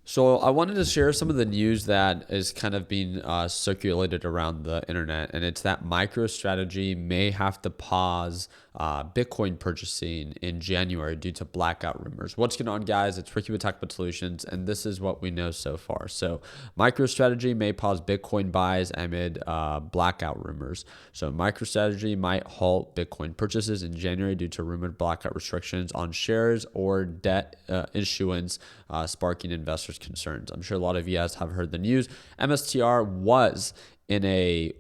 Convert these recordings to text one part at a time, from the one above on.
So I wanted to share some of the news that is kind of being circulated around the internet, and it's that MicroStrategy may have to pause Bitcoin purchasing in January due to blackout rumors. What's going on, guys? It's Ricky with TechBit Solutions, and this is what we know so far. So MicroStrategy may pause Bitcoin buys amid blackout rumors. So MicroStrategy might halt Bitcoin purchases in January due to rumored blackout restrictions on shares or debt issuance, sparking investors' concerns. I'm sure a lot of you guys have heard the news. MSTR was in a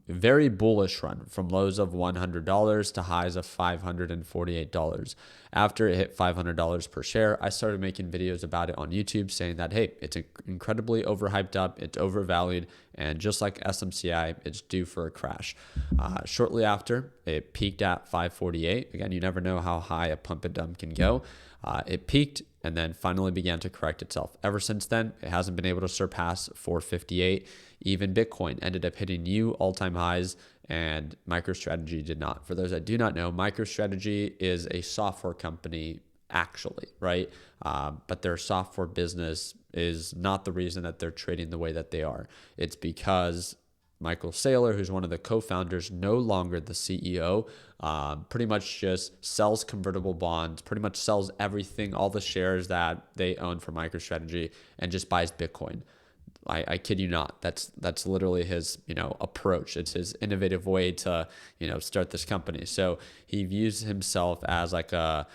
very bullish run from lows of $100 to highs of $548. After it hit $500 per share, I started making videos about it on YouTube saying that, hey, it's incredibly overhyped up, it's overvalued, and just like SMCI, it's due for a crash. Shortly after, it peaked at 548. Again, you never know how high a pump and dump can go. It peaked and then finally began to correct itself. Ever since then, it hasn't been able to surpass 458. Even Bitcoin ended up hitting new all-time highs, and MicroStrategy did not. For those that do not know, MicroStrategy is a software company actually, right? But their software business is not the reason that they're trading the way that they are. It's because Michael Saylor, who's one of the co-founders, no longer the CEO, pretty much just sells convertible bonds, pretty much sells everything, all the shares that they own for MicroStrategy, and just buys Bitcoin. I kid you not. That's literally his approach. It's his innovative way to start this company. So he views himself as like a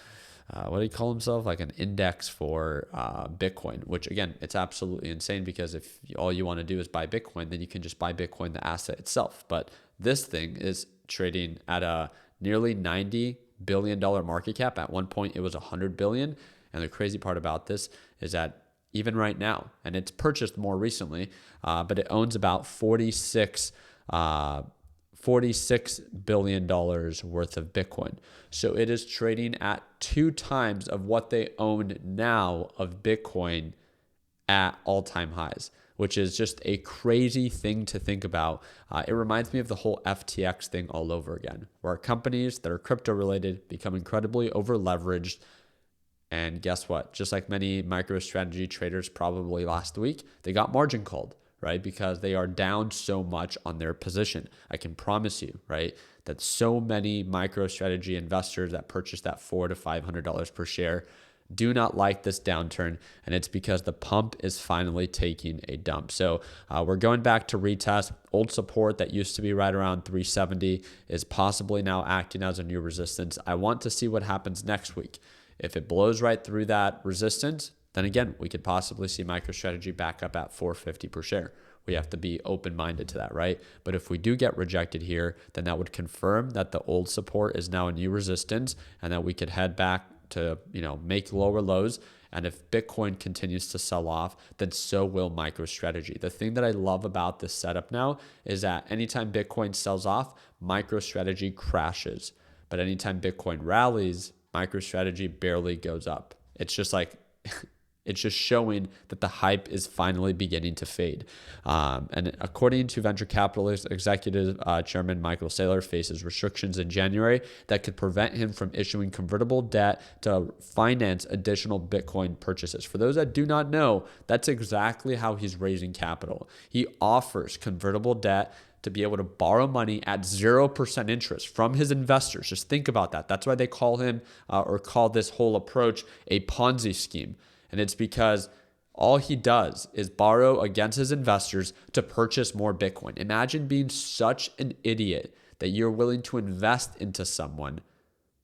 what do you call himself? Like an index for Bitcoin, which again, it's absolutely insane because if all you want to do is buy Bitcoin, then you can just buy Bitcoin, the asset itself. But this thing is trading at a nearly $90 billion market cap. At one point, it was $100 billion. And the crazy part about this is that even right now, and it's purchased more recently, but it owns about $46 billion worth of Bitcoin. So it is trading at 2 times of what they own now of Bitcoin at all-time highs, which is just a crazy thing to think about. It reminds me of the whole FTX thing all over again, where companies that are crypto related become incredibly over-leveraged. And guess what? Just like many MicroStrategy traders probably last week, they got margin called, right? Because they are down so much on their position. I can promise you, right, that so many MicroStrategy investors that purchased that $400 to $500 per share do not like this downturn, and it's because the pump is finally taking a dump. So we're going back to retest. Old support that used to be right around 370 is possibly now acting as a new resistance. I want to see what happens next week. If it blows right through that resistance, then again, we could possibly see MicroStrategy back up at 450 per share. We have to be open-minded to that, right? But if we do get rejected here, then that would confirm that the old support is now a new resistance and that we could head back to, make lower lows. And if Bitcoin continues to sell off, then so will MicroStrategy. The thing that I love about this setup now is that anytime Bitcoin sells off, MicroStrategy crashes. But anytime Bitcoin rallies, MicroStrategy barely goes up. It's just like, it's just showing that the hype is finally beginning to fade. And according to venture capitalist executive chairman Michael Saylor, faces restrictions in January that could prevent him from issuing convertible debt to finance additional Bitcoin purchases. For those that do not know, that's exactly how he's raising capital. He offers convertible debt to be able to borrow money at 0% interest from his investors. Just think about that. That's why they call him or call this whole approach a Ponzi scheme. And it's because all he does is borrow against his investors to purchase more Bitcoin. Imagine being such an idiot that you're willing to invest into someone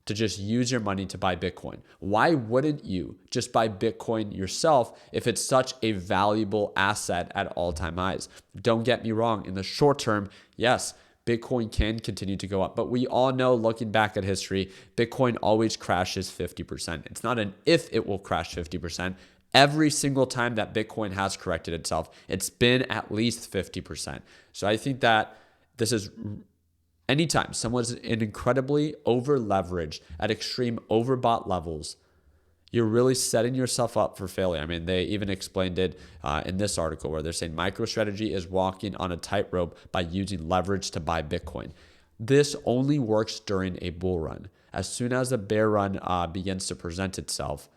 to just use your money to buy Bitcoin. Why wouldn't you just buy Bitcoin yourself if it's such a valuable asset at all-time highs? Don't get me wrong. In the short term, yes, Bitcoin can continue to go up. But we all know, looking back at history, Bitcoin always crashes 50%. It's not an if it will crash 50%. Every single time that Bitcoin has corrected itself, it's been at least 50%. So I think that this is anytime someone's incredibly over leveraged at extreme overbought levels, you're really setting yourself up for failure. I mean, they even explained it in this article where they're saying MicroStrategy is walking on a tightrope by using leverage to buy Bitcoin. This only works during a bull run. As soon as a bear run begins to present itself,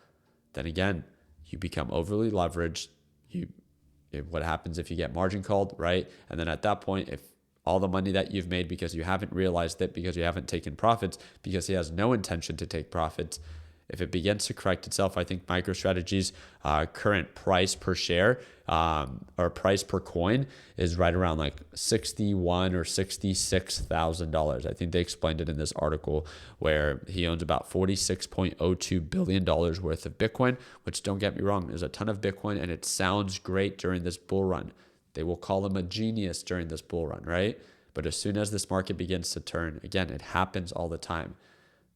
then again, you become overly leveraged. What happens if you get margin called, right? And then at that point, if all the money that you've made because you haven't realized it, because you haven't taken profits, because he has no intention to take profits, if it begins to correct itself, I think MicroStrategy's current price per share or price per coin is right around like $61,000 or $66,000. I think they explained it in this article where he owns about $46.02 billion worth of Bitcoin, which, don't get me wrong, is a ton of Bitcoin, and it sounds great during this bull run. They will call him a genius during this bull run, right? But as soon as this market begins to turn, again, it happens all the time,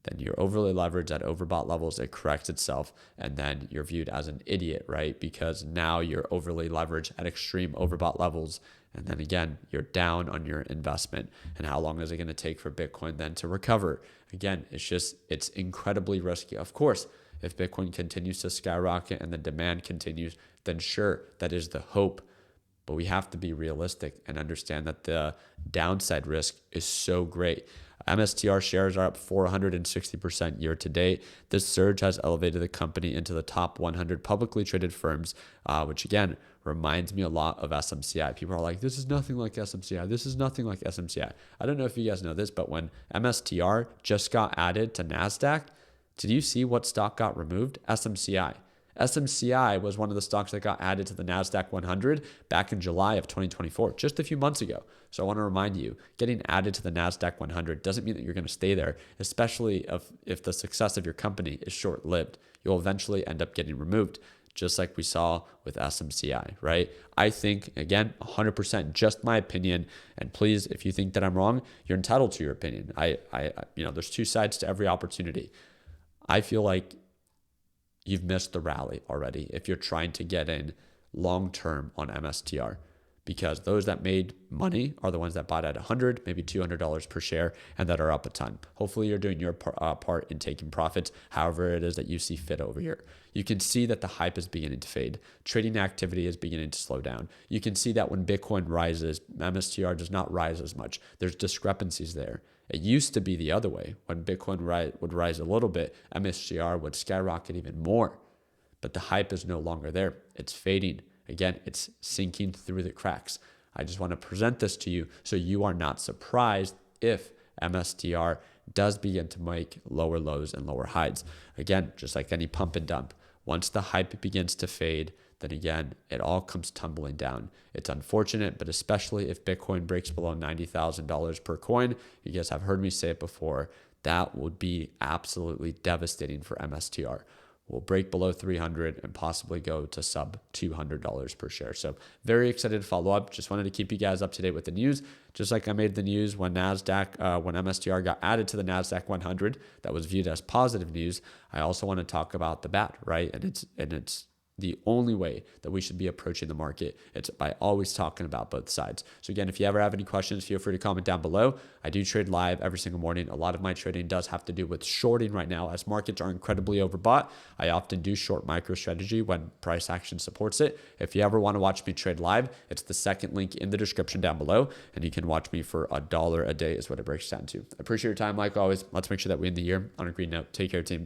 then you're overly leveraged at overbought levels, it corrects itself, and then you're viewed as an idiot, right? Because now you're overly leveraged at extreme overbought levels, and then again, you're down on your investment. And how long is it going to take for Bitcoin then to recover? Again, it's incredibly risky. Of course, if Bitcoin continues to skyrocket and the demand continues, then sure, that is the hope. But we have to be realistic and understand that the downside risk is so great. MSTR shares are up 460% year to date. This surge has elevated the company into the top 100 publicly traded firms, which again reminds me a lot of SMCI. People are like, this is nothing like SMCI. This is nothing like SMCI. I don't know if you guys know this, but when MSTR just got added to NASDAQ, did you see what stock got removed? SMCI. SMCI was one of the stocks that got added to the NASDAQ 100 back in July of 2024, just a few months ago. So I want to remind you, getting added to the NASDAQ 100 doesn't mean that you're going to stay there, especially if the success of your company is short-lived. You'll eventually end up getting removed, just like we saw with SMCI, right? I think, again, 100%, just my opinion. And please, if you think that I'm wrong, you're entitled to your opinion. There's two sides to every opportunity. I feel like you've missed the rally already if you're trying to get in long-term on MSTR, because those that made money are the ones that bought at $100, maybe $200 per share, and that are up a ton. Hopefully you're doing your part in taking profits, however it is that you see fit over here. You can see that the hype is beginning to fade. Trading activity is beginning to slow down. You can see that when Bitcoin rises, MSTR does not rise as much. There's discrepancies there. It used to be the other way. When Bitcoin would rise a little bit, MSTR would skyrocket even more. But the hype is no longer there. It's fading. Again, it's sinking through the cracks. I just want to present this to you so you are not surprised if MSTR does begin to make lower lows and lower highs. Again, just like any pump and dump, once the hype begins to fade, then again, it all comes tumbling down. It's unfortunate, but especially if Bitcoin breaks below $90,000 per coin, you guys have heard me say it before, that would be absolutely devastating for MSTR. We'll break below 300 and possibly go to sub $200 per share. So very excited to follow up. Just wanted to keep you guys up to date with the news. Just like I made the news when MSTR got added to the NASDAQ 100, that was viewed as positive news. I also want to talk about the bat, right? And it's the only way that we should be approaching the market. It's by always talking about both sides. So again, if you ever have any questions, feel free to comment down below. I do trade live every single morning. A lot of my trading does have to do with shorting right now. As markets are incredibly overbought, I often do short MicroStrategy when price action supports it. If you ever want to watch me trade live, it's the second link in the description down below, and you can watch me for $1 a day is what it breaks down to. I appreciate your time like always. Let's make sure that we end the year on a green note. Take care, team.